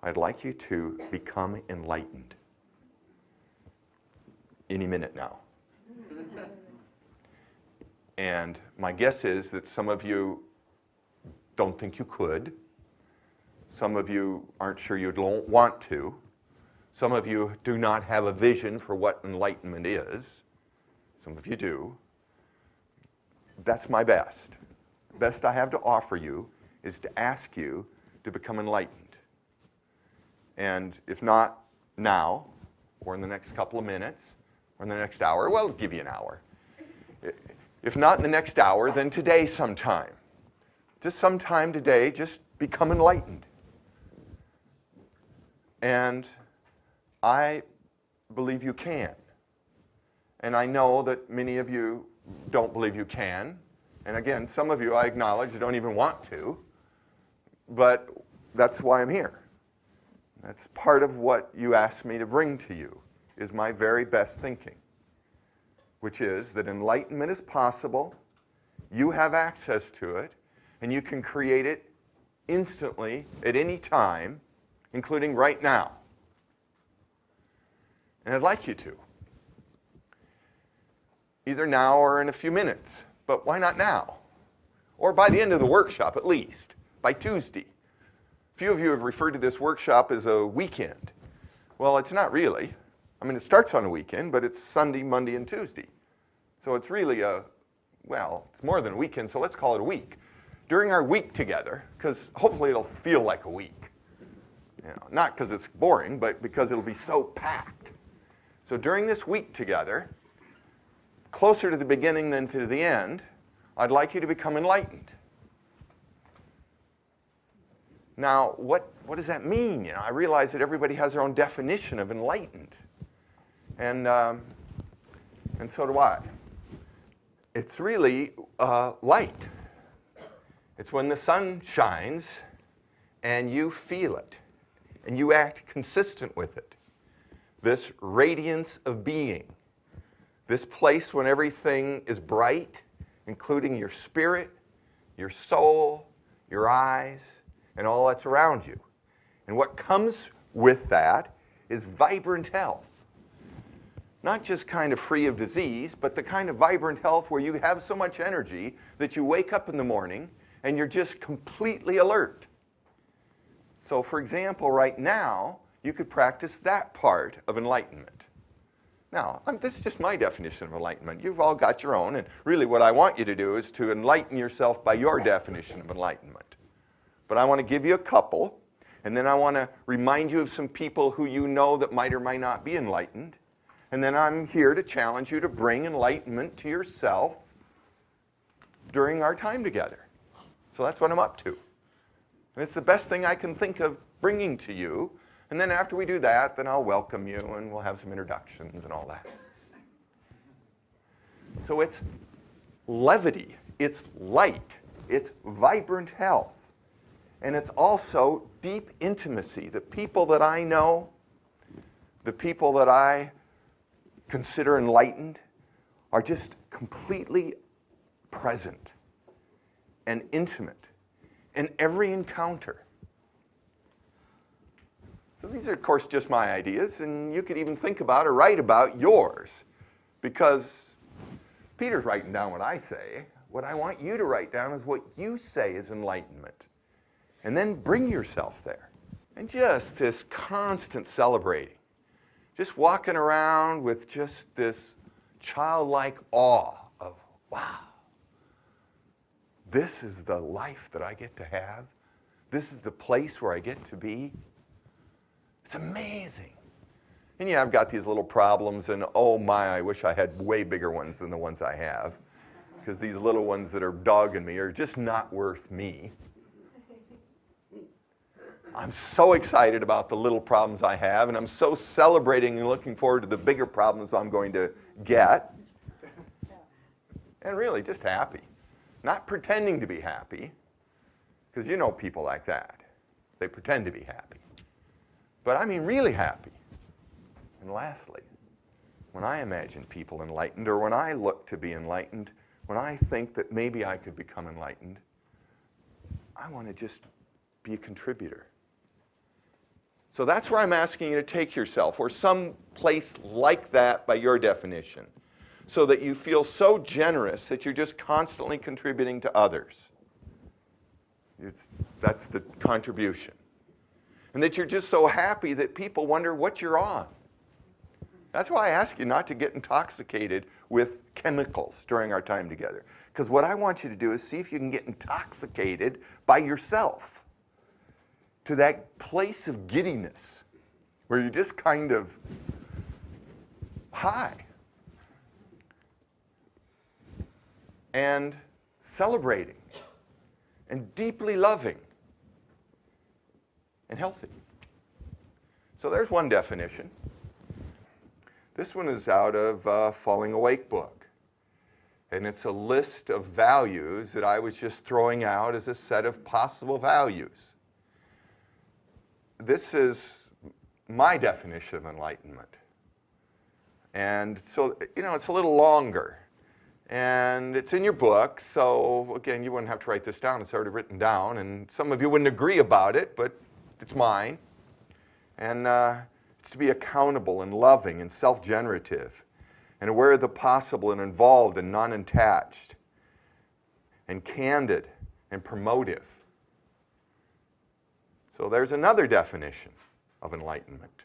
I'd like you to become enlightened. Any minute now. And my guess is that some of you don't think you could. Some of you aren't sure you don't want to. Some of you do not have a vision for what enlightenment is. Some of you do. That's my best. The best I have to offer you is to ask you to become enlightened. And if not now, or in the next couple of minutes, or in the next hour, well, I'll give you an hour. If not in the next hour, then today sometime. Just sometime today, just become enlightened. And I believe you can. And I know that many of you don't believe you can. And again, some of you, I acknowledge, don't even want to. But that's why I'm here. That's part of what you asked me to bring to you, is my very best thinking, which is that enlightenment is possible, you have access to it, and you can create it instantly at any time, including right now. And I'd like you to. Either now or in a few minutes. But why not now? Or by the end of the workshop, at least. By Tuesday. A few of you have referred to this workshop as a weekend. Well, it's not really. I mean, it starts on a weekend, but it's Sunday, Monday, and Tuesday. So it's really it's more than a weekend, so let's call it a week. During our week together, because hopefully it'll feel like a week. Not because it's boring, but because it'll be so packed. So during this week together, closer to the beginning than to the end, I'd like you to become enlightened. Now, what does that mean? I realize that everybody has their own definition of enlightened. And so do I. It's really light. It's when the sun shines and you feel it and you act consistent with it. This radiance of being. This place when everything is bright, including your spirit, your soul, your eyes, and all that's around you. And what comes with that is vibrant health. Not just kind of free of disease, but the kind of vibrant health where you have so much energy that you wake up in the morning and you're just completely alert. So for example, right now, you could practice that part of enlightenment. Now, this is just my definition of enlightenment. You've all got your own, and really what I want you to do is to enlighten yourself by your definition of enlightenment. But I want to give you a couple, and then I want to remind you of some people who you know that might or might not be enlightened. And then I'm here to challenge you to bring enlightenment to yourself during our time together. So that's what I'm up to. And it's the best thing I can think of bringing to you. And then after we do that, then I'll welcome you and we'll have some introductions and all that. So it's levity, it's light, it's vibrant health, and it's also deep intimacy. The people that I know, the people that I consider enlightened, are just completely present and intimate in every encounter. So these are, of course, just my ideas, and you could even think about or write about yours, because Peter's writing down what I say. What I want you to write down is what you say is enlightenment. And then bring yourself there. And just this constant celebrating. Just walking around with just this childlike awe of, wow, this is the life that I get to have. This is the place where I get to be. It's amazing. And yeah, I've got these little problems, and oh my, I wish I had way bigger ones than the ones I have, because these little ones that are dogging me are just not worth me. I'm so excited about the little problems I have, and I'm so celebrating and looking forward to the bigger problems I'm going to get. And really just happy. Not pretending to be happy, because you know people like that. They pretend to be happy. But I mean really happy. And lastly, when I imagine people enlightened, or when I look to be enlightened, when I think that maybe I could become enlightened, I want to just be a contributor. So that's where I'm asking you to take yourself, or some place like that by your definition, so that you feel so generous that you're just constantly contributing to others. That's the contribution. And that you're just so happy that people wonder what you're on. That's why I ask you not to get intoxicated with chemicals during our time together. Because what I want you to do is see if you can get intoxicated by yourself to that place of giddiness where you're just kind of high and celebrating and deeply loving and healthy. So there's one definition. This one is out of Falling Awake book. And it's a list of values that I was just throwing out as a set of possible values. This is my definition of enlightenment. And so, you know, it's a little longer. And it's in your book, so again, you wouldn't have to write this down. It's already written down. And some of you wouldn't agree about it, but it's mine. And it's to be accountable and loving and self-generative and aware of the possible and involved and non-attached and candid and promotive. So there's another definition of enlightenment.